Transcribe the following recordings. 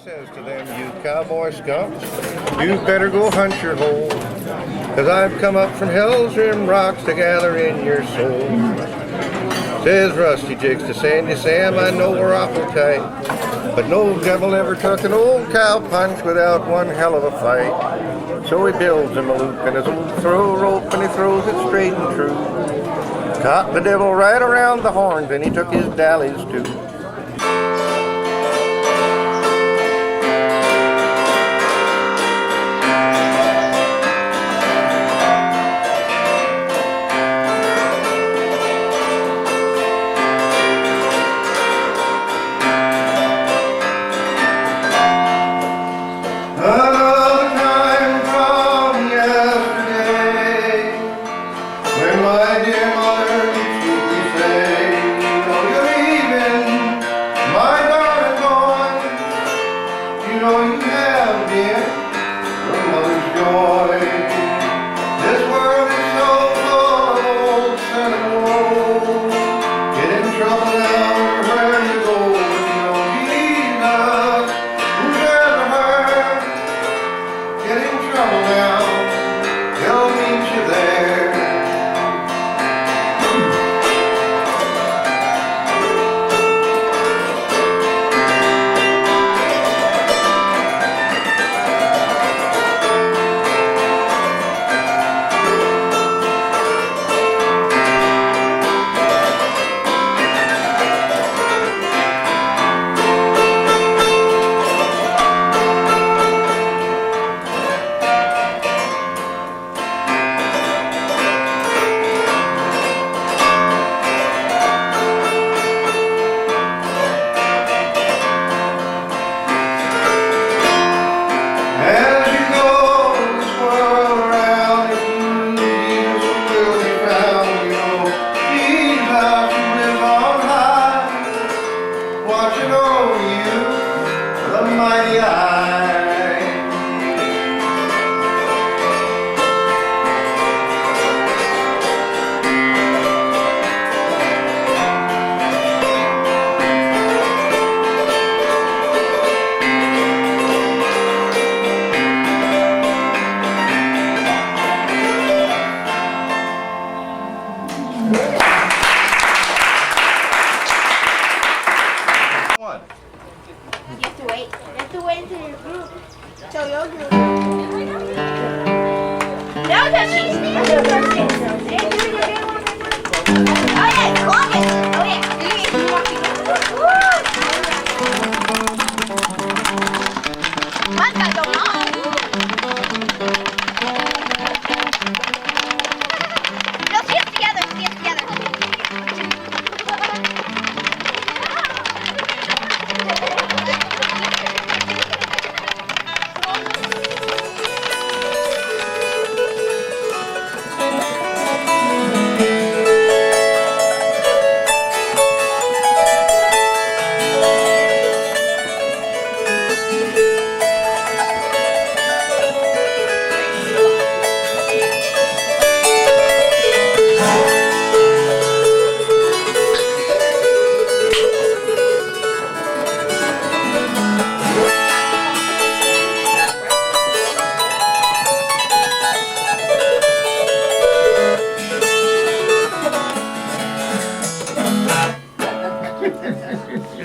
says to them, you cowboy skunks, you better go hunt your hole, 'cause I've come up from hell's rim rocks to gather in your soul. Says Rusty Jigs to Sandy Sam, I know we're awful tight, but no devil ever took an old cow punch without one hell of a fight. So he builds him a loop in his old throw rope and he throws it straight and true. Caught the devil right around the horns and he took his dallies too.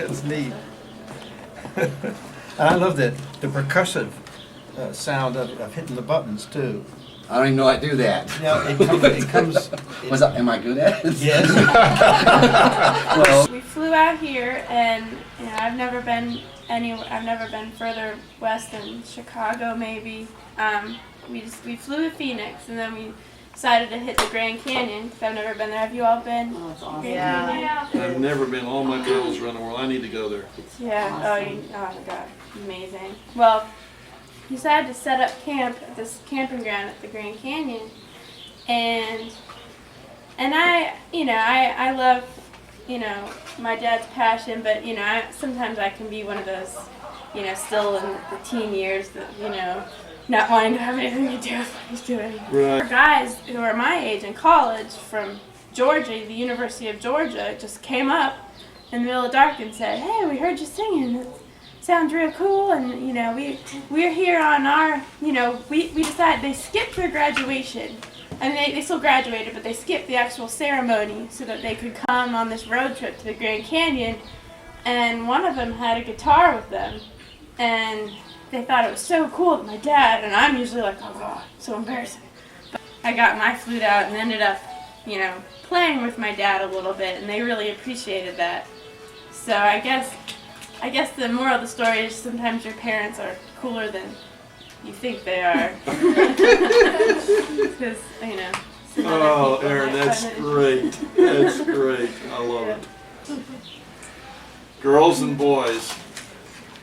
It's neat. I love the percussive sound of hitting the buttons too. I don't even know I do that. No, it comes. Am I good at it? Yes. Well, we flew out here, and I've never been anywhere. I've never been further west than Chicago, maybe. We flew to Phoenix, and then we decided to hit the Grand Canyon because I've never been there. Have you all been? Oh, that's awesome. Yeah. I've never been. All my travels around the world. I need to go there. Yeah. Oh my God, amazing. Well, we decided to set up camp at this camping ground at the Grand Canyon, and I love my dad's passion, but sometimes I can be one of those still in the teen years that not wanting to have anything to do with what he's doing. Right. Guys who are my age in college from Georgia, the University of Georgia, just came up in the middle of the dark and said, "Hey, we heard you singing. sounds real cool, and you know, we're here on our, you know, we decided they skipped their graduation. I mean, they still graduated, but they skipped the actual ceremony so that they could come on this road trip to the Grand Canyon. And one of them had a guitar with them, and they thought it was so cool that my dad, and I'm usually like, oh God, so embarrassing. But I got my flute out and ended up, you know, playing with my dad a little bit, and they really appreciated that. So I guess the moral of the story is sometimes your parents are cooler than you think they are. Because, you know. some other Oh, people Aaron, might that's find it- great. That's great. I love it. Girls and boys,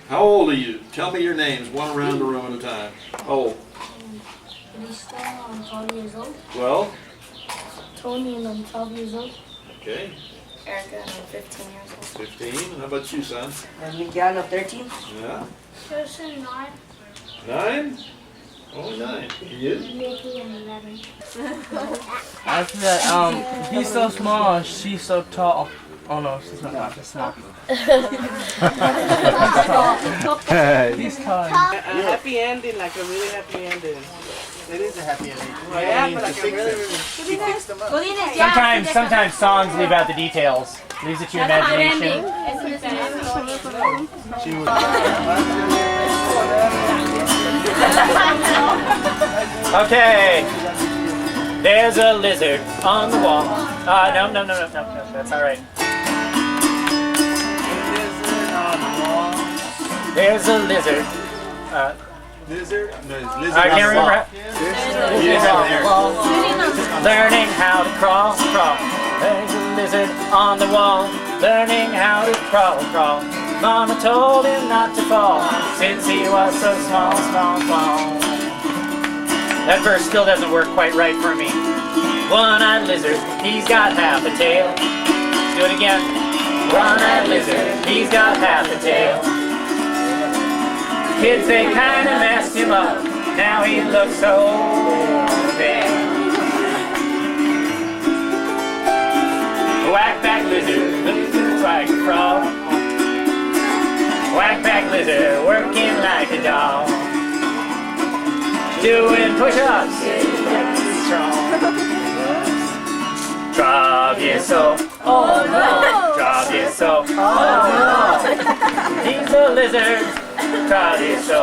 how old are you? Tell me your names, one around the room at a time. Oh, Lisa, I'm 12 years old. well, Tony, and I'm 12 years old. okay, Erica, and I'm 15 years old. 15. How about you, son? And Miguel, 13. Yeah, Kirsten, 9. 9? Only 9. You? Nikki, and 11. After that, he's so small, she's so tall. Oh no, she's not that small. He's tall. A happy ending, like a really happy ending. It is a happy ending. Yeah, but like a really, Sometimes songs leave out the details. Leaves it to your imagination. Okay. There's a lizard on the wall. No, that's all right. There's a lizard. Lizard? No, it's lizard. I can't remember. Learning how to crawl. There's a lizard on the wall, learning how to crawl. Mama told him not to fall, since he was so small. That verse still doesn't work quite right for me. One-eyed lizard, he's got half a tail. Let's do it again. One-eyed lizard, he's got half a tail. Kids, they kinda messed him up. Now he looks so pale. Whack back lizard, looks like a frog. Whack back lizard, working like a dog. Doing push-ups, strong. Travieso, oh no. Travieso, oh no. He's a lizard, travieso.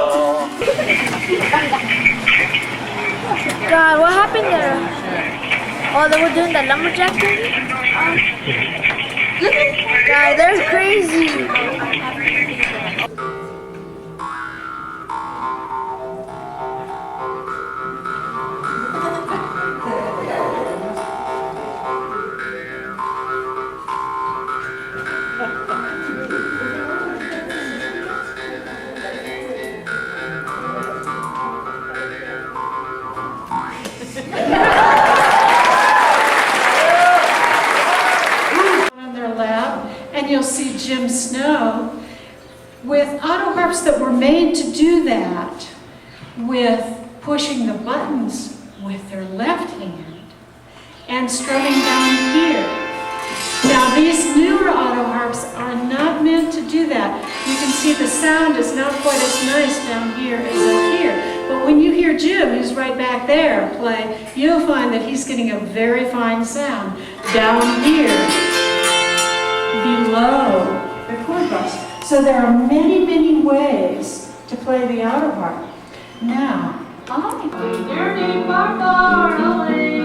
God, what happened there? Oh, they were doing the lumberjack thing? God, they're crazy. On their lap, and you'll see Jim Snow with auto harps that were made to do that, with pushing the buttons with their left hand and strumming down here. Now these newer auto harps are not meant to do that. You can see the sound is not quite as nice down here as up here. But when you hear Jim, who's right back there, play, you'll find that he's getting a very fine sound down here, below the chord bus. So there are many, many ways to play the auto harp. Now, Journey far, far away.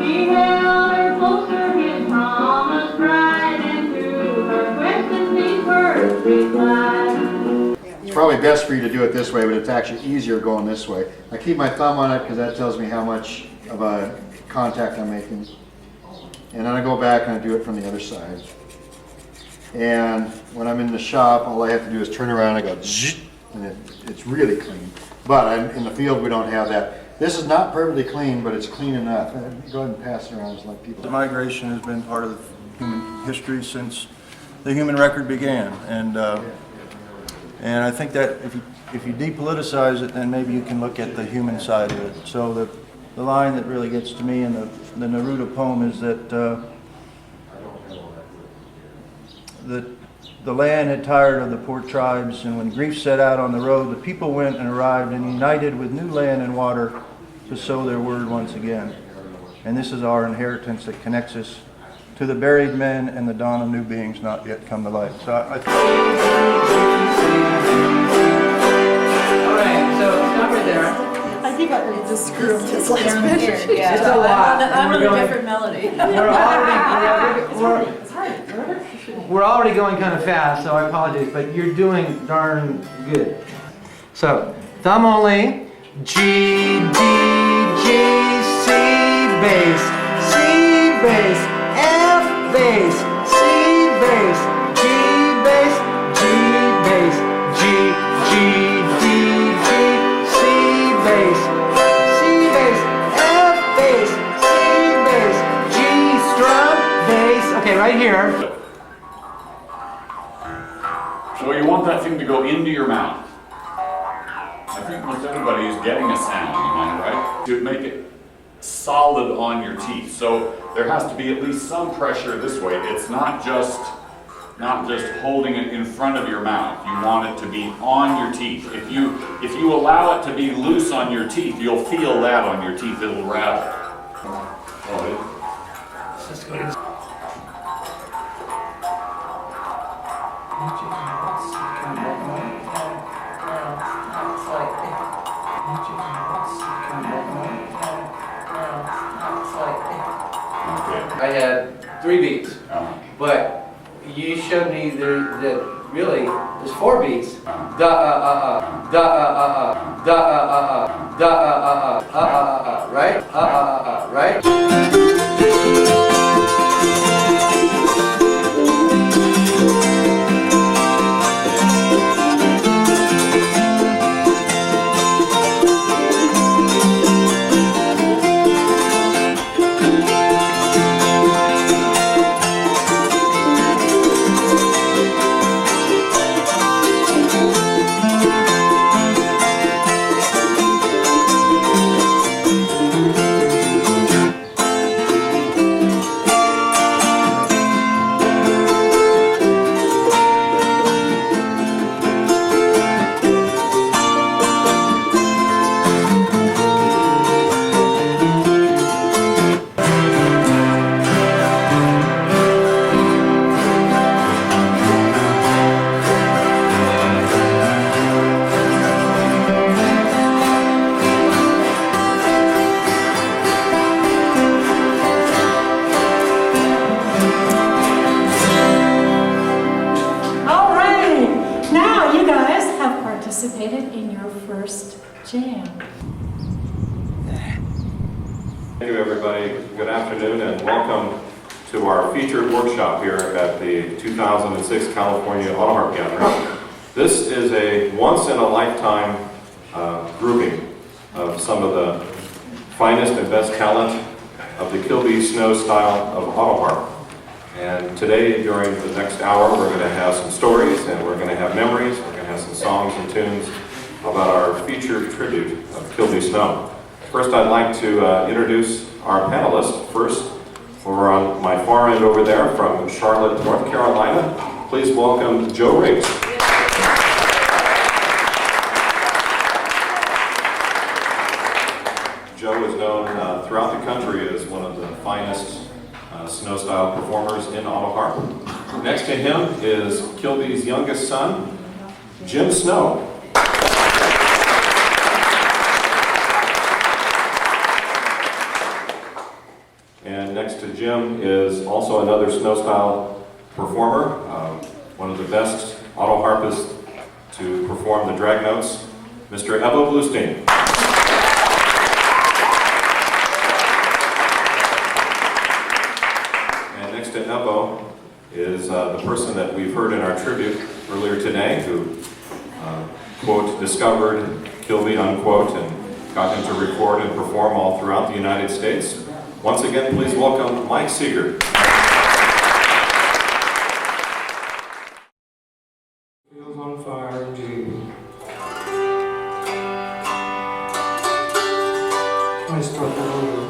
He held her closer, his promise bright, and through her questions these words replied. It's probably best for you to do it this way, but it's actually easier going this way. I keep my thumb on it because that tells me how much of a contact I'm making. And then I go back and I do it from the other side. And when I'm in the shop, all I have to do is turn around and I go zzz, and it's really clean. But in the field, we don't have that. This is not perfectly clean, but it's clean enough. Go ahead and pass it around, just like people. The migration has been part of human history since the human record began, and I think that if you depoliticize it, then maybe you can look at the human side of it. So the line that really gets to me in the Neruda poem is that the land had tired of the poor tribes, and when grief set out on the road, the people went and arrived and united with new land and water to sow their word once again. And this is our inheritance that connects us to the buried men and the dawn of new beings not yet come to life. So All right, so stop right there. I think I need to screw up his last picture. It's a lot. I'm on We're a going- different melody. We're already going kind of fast, so I apologize, but you're doing darn good. So, thumb only, G, D, G, C, bass, C, bass, F, bass, C, bass, G, bass, G, bass, G, G, D, G, C, bass, C, bass, F, bass, C, bass, G, strum, bass. Okay, right here. So you want that thing to go into your mouth. I think most everybody is getting a sound, right? To make it solid on your teeth. So there has to be at least some pressure this way. It's not just holding it in front of your mouth. You want it to be on your teeth. If you allow it to be loose on your teeth, you'll feel that on your teeth. It'll rattle. I had 3 beats, but you showed me that really there's 4 beats. Right? Right? All right, now you guys have participated in your first jam. Thank you, everybody. Good afternoon and welcome to our featured workshop here at the 2006 California Auto Harp Gathering. This is a once-in-a-lifetime grouping of some of the finest and best talent of the Kilby Snow style of auto harp. And today, during the next hour, we're going to have some stories and we're going to have memories. We're going to have some songs and tunes about our featured tribute of Kilby Snow. First, I'd like to introduce our panelists. First, over on my far end over there from Charlotte, North Carolina, please welcome Joe Riggs. Joe is known throughout the country as one of the finest snow style performers in auto harp. Next to him is Kilby's youngest son, Jim Snow. And next to Jim is also another snow style performer, one of the best auto harpists to perform the drag notes, Mr. Evo Bluestein. And next to Evo is the person that we've heard in our tribute earlier today, who, quote, discovered Kilby, unquote, and got him to record and perform all throughout the United States. Once again, please welcome Mike Seeger. Feels on fire in June. I start that over.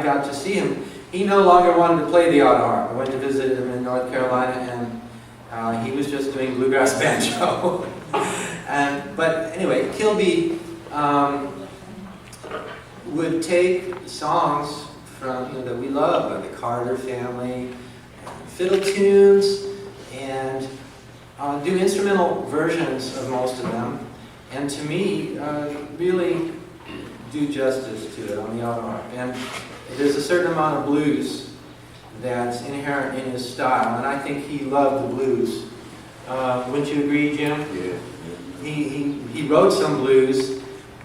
got to see him, he no longer wanted to play the auto harp. I went to visit him in North Carolina, and he was just doing bluegrass banjo. But anyway, Kilby would take songs from that we love, like the Carter Family, fiddle tunes, and do instrumental versions of most of them, and to me, really do justice to it on the auto harp. And there's a certain amount of blues that's inherent in his style, and I think he loved the blues. Wouldn't you agree, Jim? Yeah. He wrote some blues,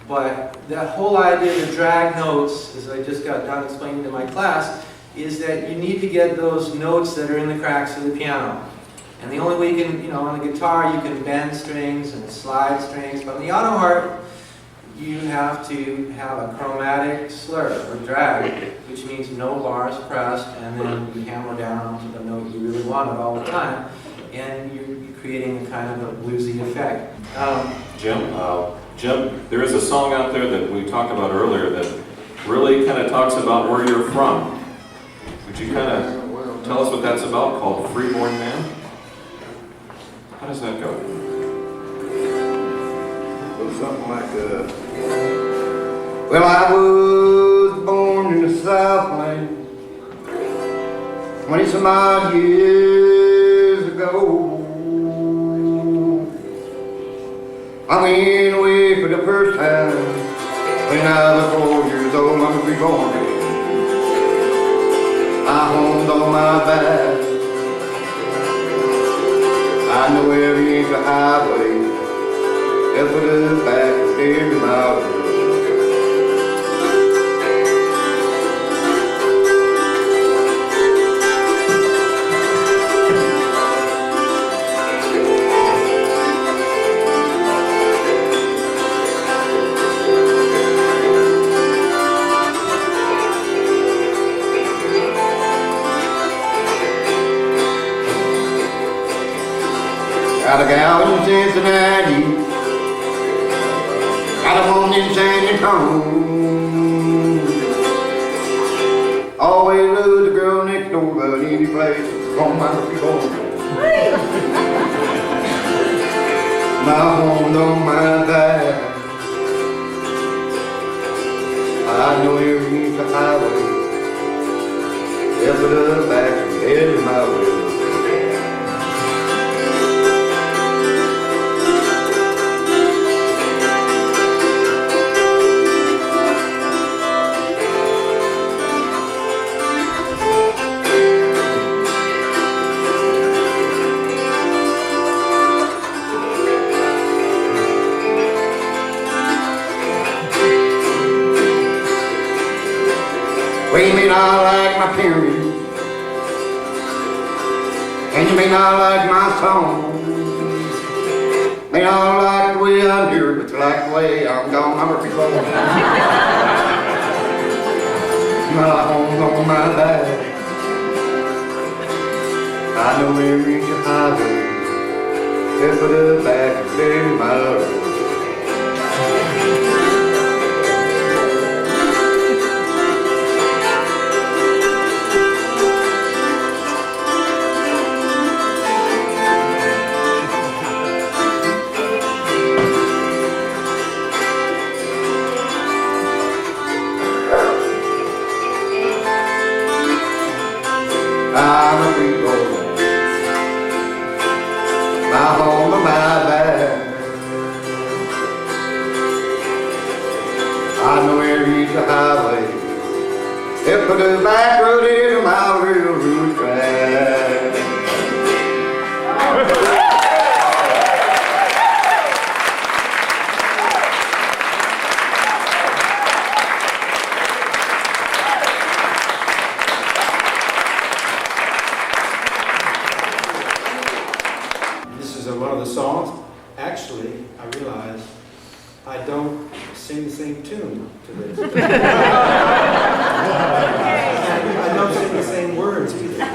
but that whole idea to drag notes, as I just got done explaining to my class, is that you need to get those notes that are in the cracks of the piano. And the only way you can, on the guitar you can bend strings and slide strings, but on the auto harp you have to have a chromatic slur or drag, which means no bars pressed, and then you hammer down onto the note you really want it all the time, and you're creating a kind of a bluesy effect. Jim, there is a song out there that we talked about earlier that really kind of talks about where you're from. Would you kind of tell us what that's about, called Freeborn Man? How does that go? Well, something like well, I was born in the Southland 20-some odd years ago. I went away for the first time when I was 4 years old. I'm reborn. I homed on my back. I know every inch of highway, that's what the back of every mile. Got a gal in Cincinnati, got a woman in San Antonio. Always love the girl next door, but any place on my people. My home on my back. I know every inch of highway, ever the back, every my way. Well, you may not like my period, and you may not like my song. May not like the way I'm here, but you like the way I'm gone. I'm a people. My home's on my back. I know every inch of highway, except for the back of every mile of road. I'm a free boy, my home and my back. I know every inch of highway, except for the back road into my railroad track. One of the songs, actually, I realized I don't sing the same tune to this. I don't sing the same words either. I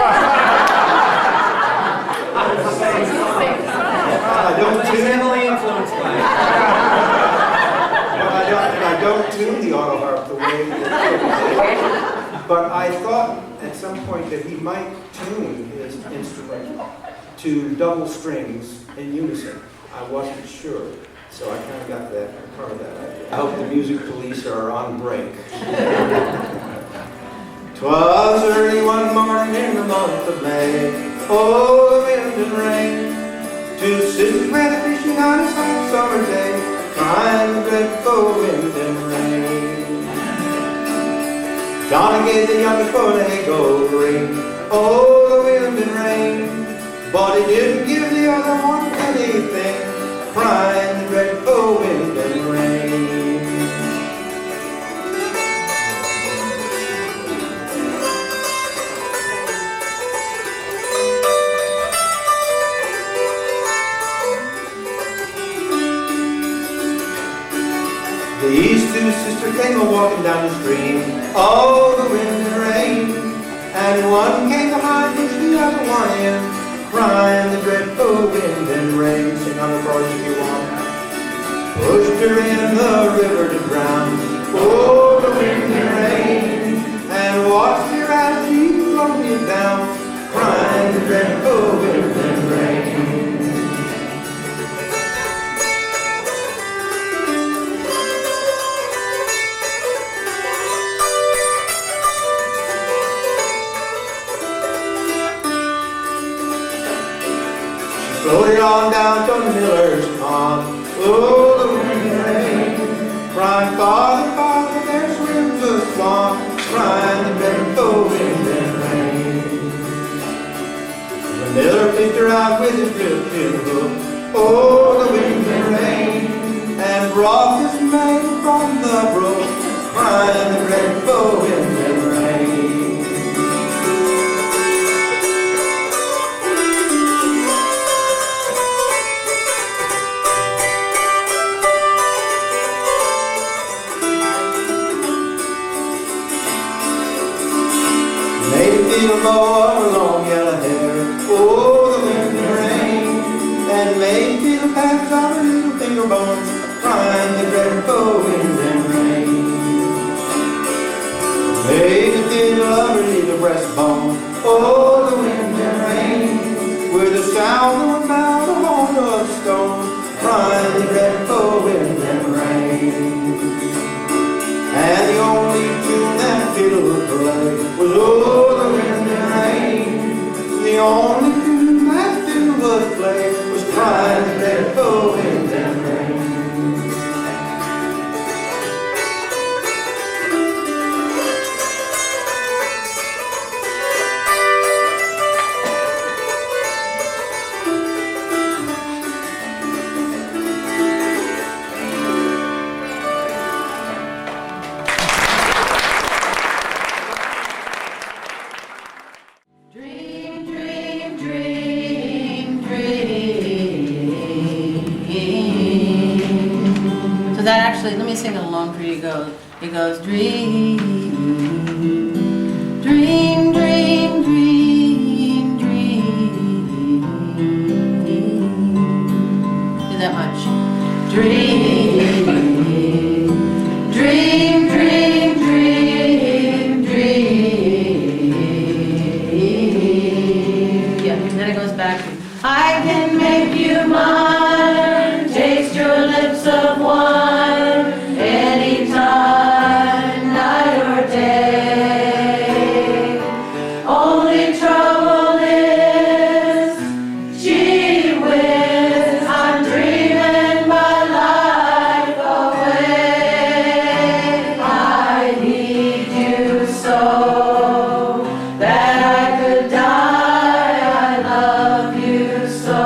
don't heavily influenced by it. But I don't tune the auto harp the way But I thought at some point that he might tune his instrument to double strings in unison. I wasn't sure, so I kind of got that part of that idea. I hope the music police are on break. 'Twas early one morning in the month of May, oh, the wind and rain, two sisters went fishing on a hot summer day, crying the dreadful wind and rain. Johnny gave the youngest boy a gold ring, oh, the wind and rain, but he didn't give the other one anything, crying the dreadful wind and rain. These two sisters came a-walking down the stream, oh, the wind and rain, and one came behind and the other one in, crying the dreadful wind and rain. Sing on the chorus if you want. Pushed her in the river to drown, oh, the wind and rain, and watched her as she floated down, crying the dreadful wind and rain. Floated on down to the miller's pond, oh, the wind and rain, crying, Father, Father, there swims a swan, crying the dreadful wind and rain. The miller picked her out with his drifting hook, oh, the wind and rain, and brought this maid from the brook, crying the dreadful wind and rain. A bow of her long yellow hair, oh, the wind and rain, and made me feel the patches on her little finger bones, crying the dreadful wind and rain. Made me feel the love her little breastbone, oh, the wind and rain, with the sound of a mouth on a stone, crying the dreadful wind and rain. And the only tune that fiddle would play was, oh, the wind and rain. The only tune that fiddle would play was crying the dreadful wind and rain. Let me sing it along for you. It goes dream, dream, dream, dream, dream. Do that much. Dream, dream, dream, dream, dream. Yeah, then it goes back. I can make you mine, taste your lips of wine, anytime, night or day. Only trouble is, gee whiz, I'm dreaming my life away. I need you so that I could die. I love you so.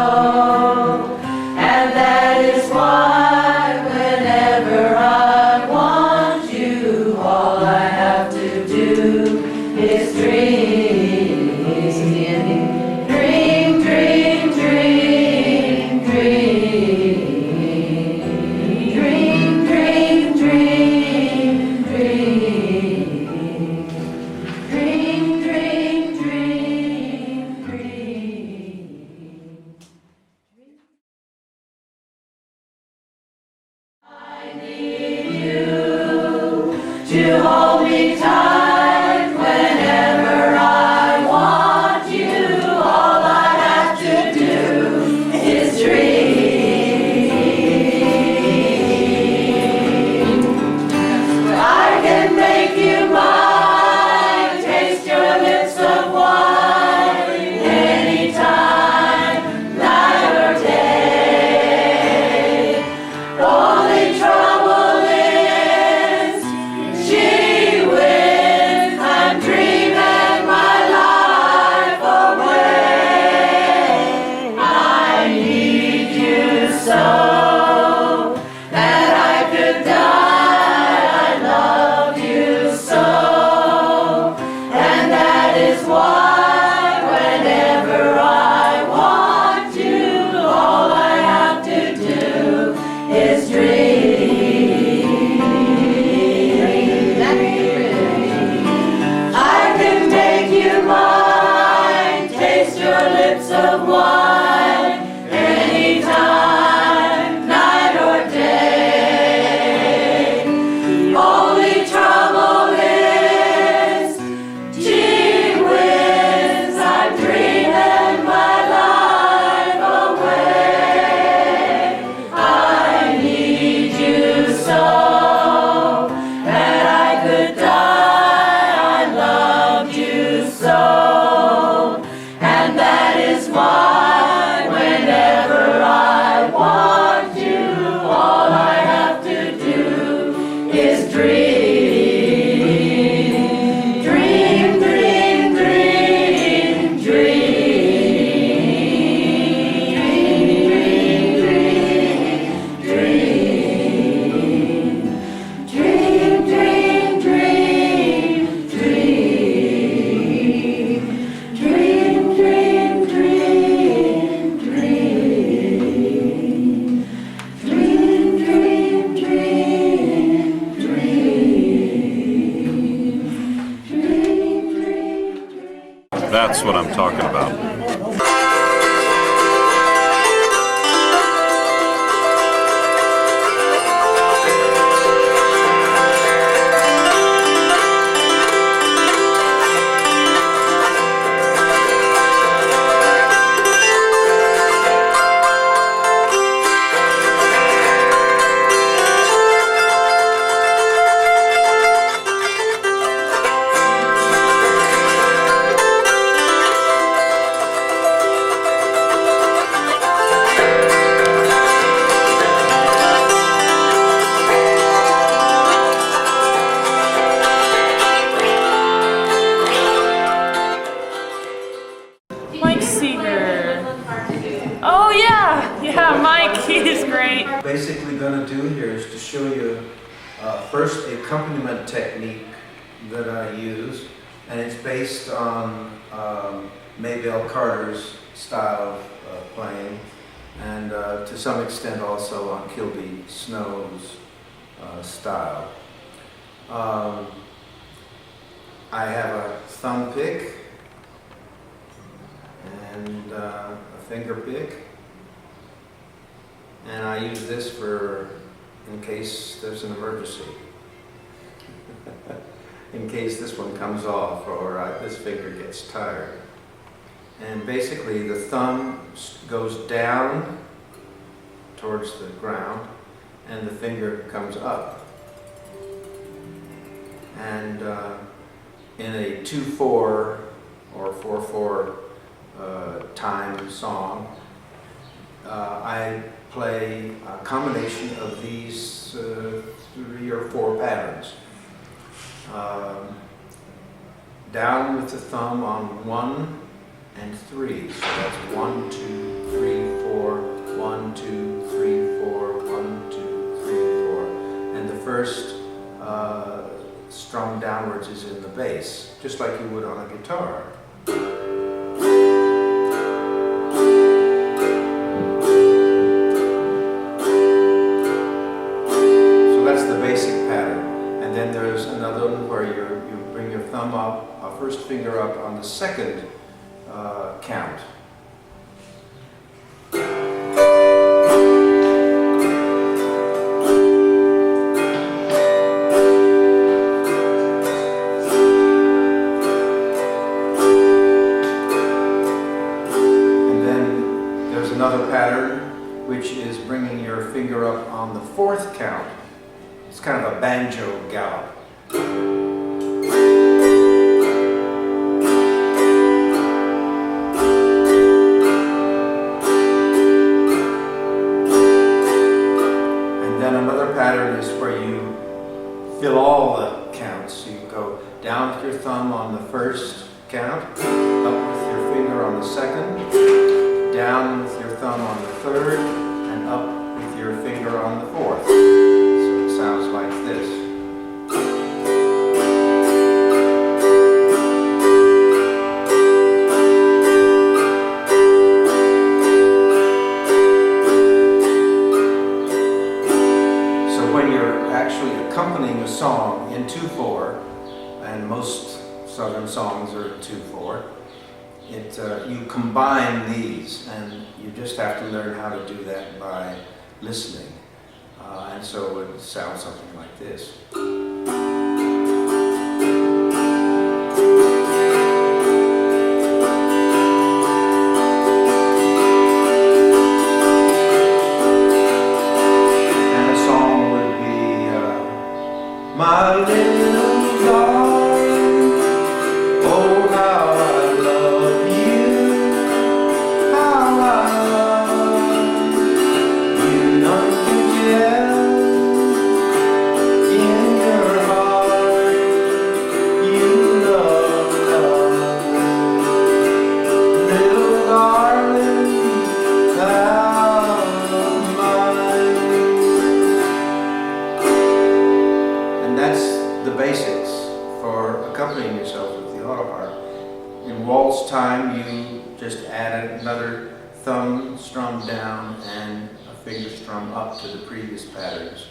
That's what I'm talking about. Mike Seeger. Oh yeah, Mike, he's great. What I'm basically going to do here is to show you first the accompaniment technique that I use, and it's based on Maybelle Carter's style of playing, and to some extent also on Kilby Snow's style. I have a thumb pick and a finger pick, and I use this for in case there's an emergency. In case this one comes off or this finger gets tired. And basically the thumb goes down towards the ground and the finger comes up. And in a 2/4 or 4/4 time song, I play a combination of these 3 or 4 patterns. Down with the thumb on 1 and 3, so that's 1, 2, 3, 4, 1, 2, 3, 4, 1, 2, 3, 4, and the first strum downwards is in the bass, just like you would on a guitar. So that's the basic pattern. And then there's another one where you bring your thumb up, first finger up on the second count. And then there's another pattern which is bringing your finger up on the 4th count. It's kind of a banjo gallop. And then another pattern is where you fill all the counts. You go down with your thumb on the 1st count, up with your finger on the 2nd, down with your thumb on the 3rd, and up with your finger on the 4th. So it sounds like this. So when you're actually accompanying a song in 2/4, and most Southern songs are in 2/4, you combine these, and you just have to learn how to do that by listening. And so it sounds something like this. And a song would be, my little darling, oh how I love you, how I love you, none can tell. In your heart, you love, little darling, thou mine. And that's the basics for accompanying yourself with the auto harp. In waltz time, you just add another thumb strum down and a finger strum up to the previous patterns.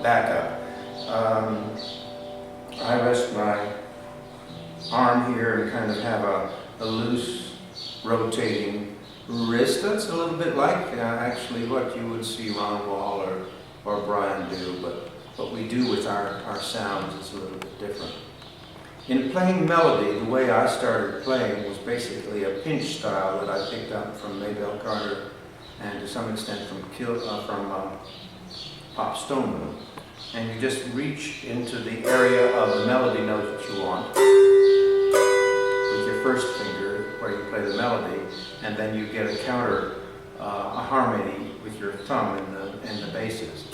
backup. I rest my arm here and kind of have a loose rotating wrist. That's a little bit like actually what you would see Ron Wall or Brian do, but what we do with our sounds is a little bit different. In playing melody, the way I started playing was basically a pinch style that I picked up from Maybelle Carter and to some extent from Pop Stoneman. And you just reach into the area of the melody note that you want with your first finger where you play the melody, and then you get a counter, a harmony with your thumb in the basses.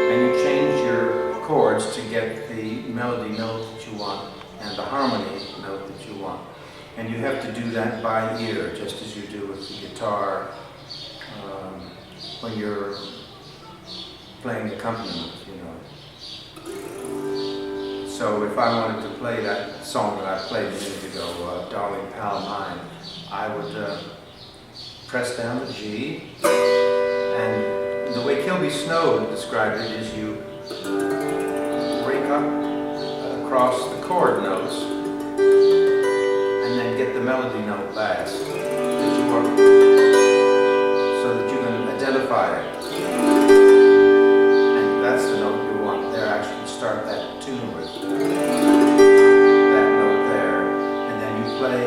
And you change your chords to get the melody note that you want and the harmony note that you want. And you have to do that by ear, just as you do with the guitar when you're playing accompaniment, you know. So if I wanted to play that song that I played a minute ago, Darling Pal Mine, I would press down the G, and the way Kilby Snow described it is you break up across the chord notes and then get the melody note last that you are, so that you can identify it. And that's the note you want there. Actually start that tune with that note there. And then you play,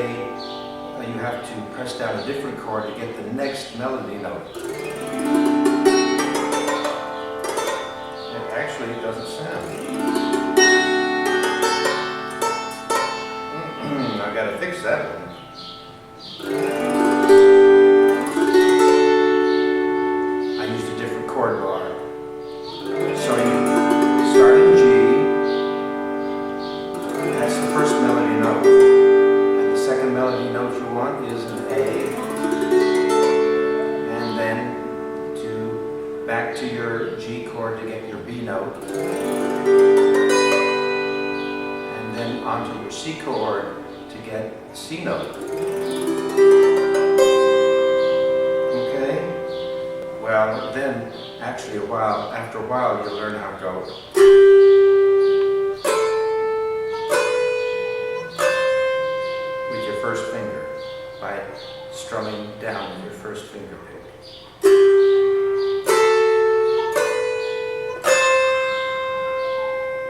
you have to press down a different chord to get the next melody note. And actually it doesn't sound. I've got to fix that one. I used a different chord bar. So you start in G, that's the first melody note. And the second melody note you want is an A. And then back to your G chord to get your B note. And then onto your C chord to get the C note. Okay? Well, then, actually after a while, you'll learn how to go. With your first finger, by strumming down with your first finger pick.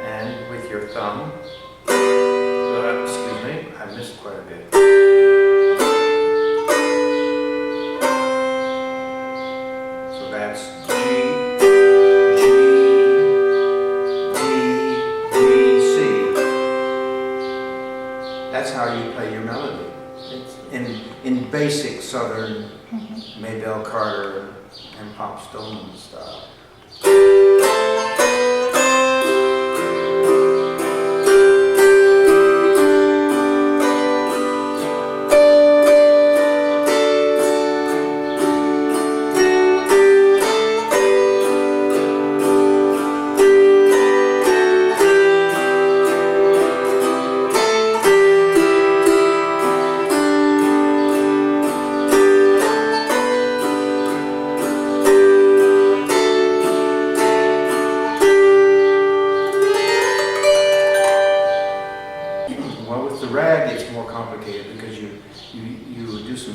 And with your thumb, excuse me, I missed quite a bit. So that's G, D, C. That's how you play your melody. It's in basic Southern Maybelle Carter and Pop Stoneman style.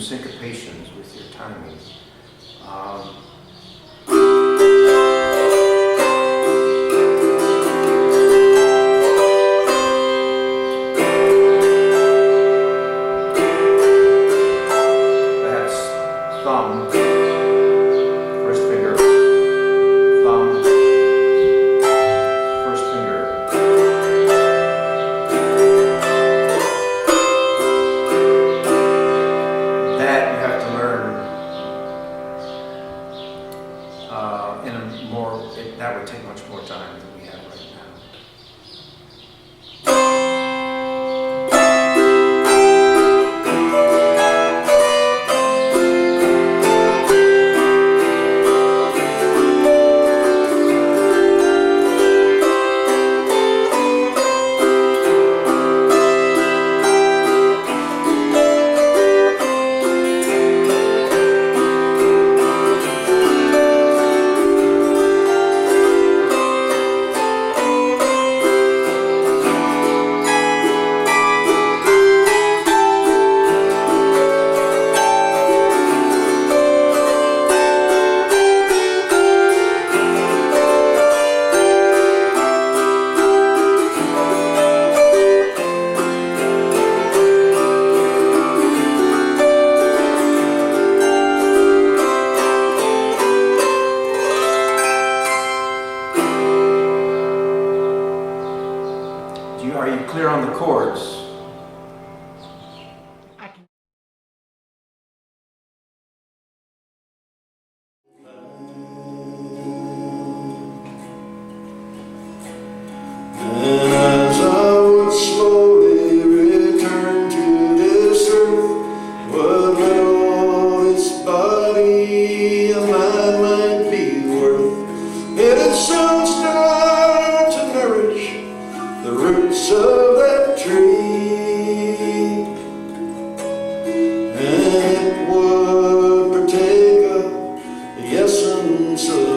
Syncopations with your timing. That's thumb, first finger, thumb, first finger. That you have to learn that would take much more time than we have right now. on the chorus. And as I would slowly return to this earth, what little this body of mine might be worth, it'd soon start to nourish the roots of that tree, and it would partake of the essence of